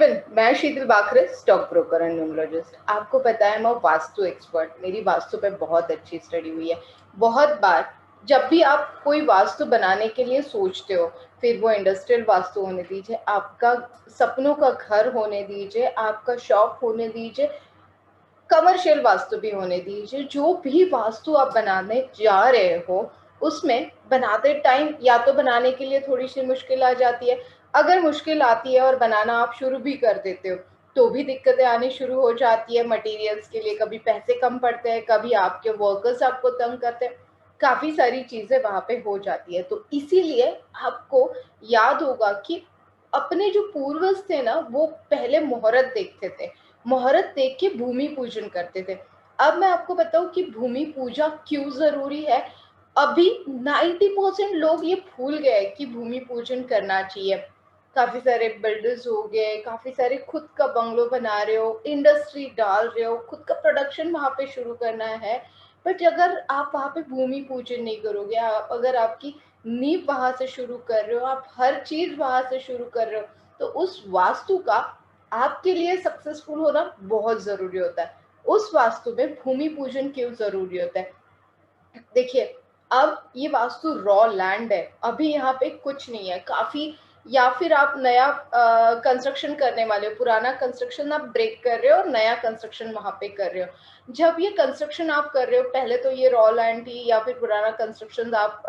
Everyone, मैं शीतल बाखरे, stock broker and numerologist. आपको पता है मैं वास्तु एक्सपर्ट, मेरी वास्तु पे बहुत अच्छी स्टडी हुई है। बहुत बार जब भी आप कोई वास्तु बनाने के लिए सोचते हो, फिर वो इंडस्ट्रियल वास्तु होने दीजिए, आपका सपनों का घर होने दीजिए, आपका शॉप होने दीजिए, कमर्शियल वास्तु भी होने दीजिए, जो भी वास्तु आप बनाने जा रहे हो उसमें बनाते टाइम या तो बनाने के लिए थोड़ी सी मुश्किल आ जाती है। अगर मुश्किल आती है और बनाना आप शुरू भी कर देते हो तो भी दिक्कतें आनी शुरू हो जाती है मटेरियल्स के लिए। कभी पैसे कम पड़ते हैं, कभी आपके वर्कर्स आपको तंग करते हैं, काफी सारी चीजें वहां पे हो जाती है। तो इसीलिए आपको याद होगा कि अपने जो पूर्वज थे ना, वो पहले मुहूर्त देखते थे, मुहूर्त देख के भूमि पूजन करते थे। अब मैं आपको बताऊं कि भूमि पूजा क्यों जरूरी है। अभी 90% लोग ये भूल गए कि भूमि पूजन करना चाहिए। काफी सारे बिल्डर्स हो गए, काफी सारे खुद का बंगलो बना रहे हो, इंडस्ट्री डाल रहे हो, खुद का प्रोडक्शन वहां पे शुरू करना है। बट अगर आप वहां पे भूमि पूजन नहीं करोगे, आप अगर आपकी नींव वहां से शुरू कर रहे हो, आप हर चीज वहां से शुरू कर रहे हो, तो उस वास्तु का आपके लिए सक्सेसफुल होना बहुत जरूरी होता है। उस वास्तु में भूमि पूजन क्यों जरूरी होता है? देखिए, अब ये वास्तु रॉ लैंड है, अभी यहाँ पे कुछ नहीं है काफी। या फिर आप नया कंस्ट्रक्शन करने वाले हो, पुराना कंस्ट्रक्शन आप ब्रेक कर रहे हो और नया कंस्ट्रक्शन वहां पे कर रहे हो। जब ये कंस्ट्रक्शन आप कर रहे हो, पहले तो ये रॉ लैंड थी या फिर पुराना कंस्ट्रक्शन आप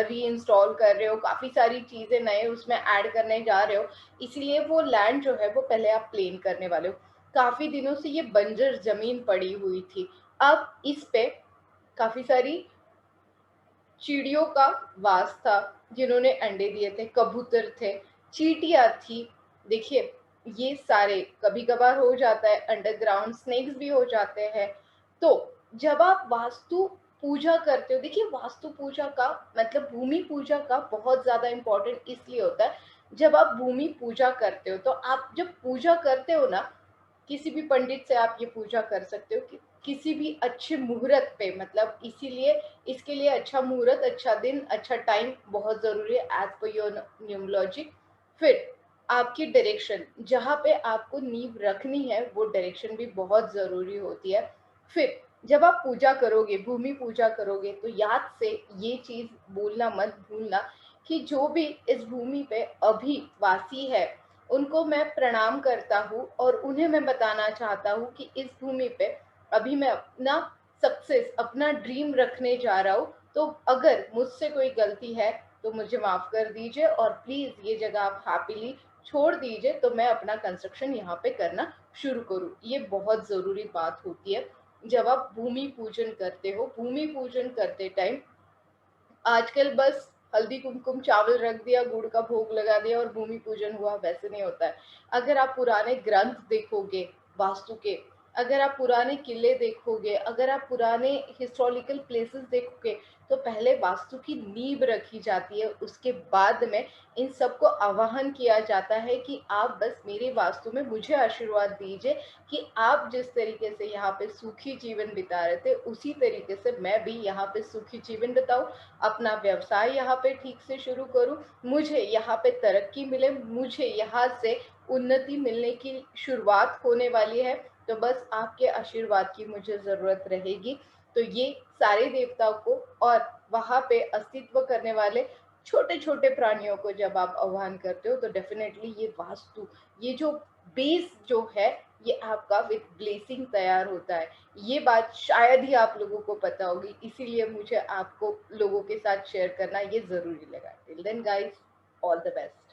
री इंस्टॉल कर रहे हो, काफी सारी चीजें नए उसमें ऐड करने जा रहे हो, इसीलिए वो लैंड जो है वो पहले आप प्लेन करने वाले हो। काफी दिनों से ये बंजर जमीन पड़ी हुई थी, अब इस पे काफी सारी चिड़ियों का वास था, जिन्होंने अंडे दिए थे, कबूतर थे, चींटियां थी। देखिए, ये सारे कभी कभार हो जाता है, अंडरग्राउंड स्नेक्स भी हो जाते हैं। तो जब आप वास्तु पूजा करते हो, देखिए वास्तु पूजा का मतलब भूमि पूजा का बहुत ज्यादा इम्पोर्टेंट इसलिए होता है। जब आप भूमि पूजा करते हो, तो आप जब पूजा करते हो ना, किसी भी पंडित से आप ये पूजा कर सकते हो कि किसी भी अच्छे मुहूर्त पे, मतलब इसीलिए इसके लिए अच्छा मुहूर्त, अच्छा दिन, अच्छा टाइम बहुत जरूरी है एज पर योर न्यूमरोलॉजी। फिर आपकी डायरेक्शन, जहाँ पे आपको नींव रखनी है, वो डायरेक्शन भी बहुत जरूरी होती है। फिर जब आप पूजा करोगे, भूमि पूजा करोगे, तो याद से ये चीज बोलना मत भूलना कि जो भी इस भूमि पे अभी वासी है, उनको मैं प्रणाम करता हूँ और उन्हें मैं बताना चाहता हूँ कि इस भूमि पे अभी मैं अपना सक्सेस, अपना ड्रीम रखने जा रहा हूँ। तो अगर मुझसे कोई गलती है तो मुझे माफ कर दीजिए और प्लीज ये जगह आप हैप्पीली छोड़ दीजिए, तो मैं अपना कंस्ट्रक्शन यहाँ पे करना शुरू करूँ। ये बहुत जरूरी बात होती है जब आप भूमि पूजन करते हो। भूमि पूजन करते टाइम आजकल बस हल्दी कुमकुम चावल रख दिया, गुड़ का भोग लगा दिया और भूमि पूजन हुआ, वैसे नहीं होता है। अगर आप पुराने ग्रंथ देखोगे वास्तु के, अगर आप पुराने किले देखोगे, अगर आप पुराने हिस्टोरिकल प्लेसेस देखोगे, तो पहले वास्तु की नींव रखी जाती है, उसके बाद में इन सबको आवाहन किया जाता है कि आप बस मेरे वास्तु में मुझे आशीर्वाद दीजिए कि आप जिस तरीके से यहाँ पे सुखी जीवन बिता रहे थे, उसी तरीके से मैं भी यहाँ पे सुखी जीवन बिताऊं, अपना व्यवसाय यहाँ पे ठीक से शुरू करूं, मुझे यहाँ पे तरक्की मिले, मुझे यहाँ से उन्नति मिलने की शुरुआत होने वाली है। तो बस आपके आशीर्वाद की मुझे जरूरत रहेगी। तो ये सारे देवताओं को और वहां पे अस्तित्व करने वाले छोटे छोटे प्राणियों को जब आप आह्वान करते हो, तो डेफिनेटली ये वास्तु, ये जो बेस जो है, ये आपका विद ब्लेसिंग तैयार होता है। ये बात शायद ही आप लोगों को पता होगी, इसीलिए मुझे आपको लोगों के साथ शेयर करना ये जरूरी लगा। Till then guys, all the best.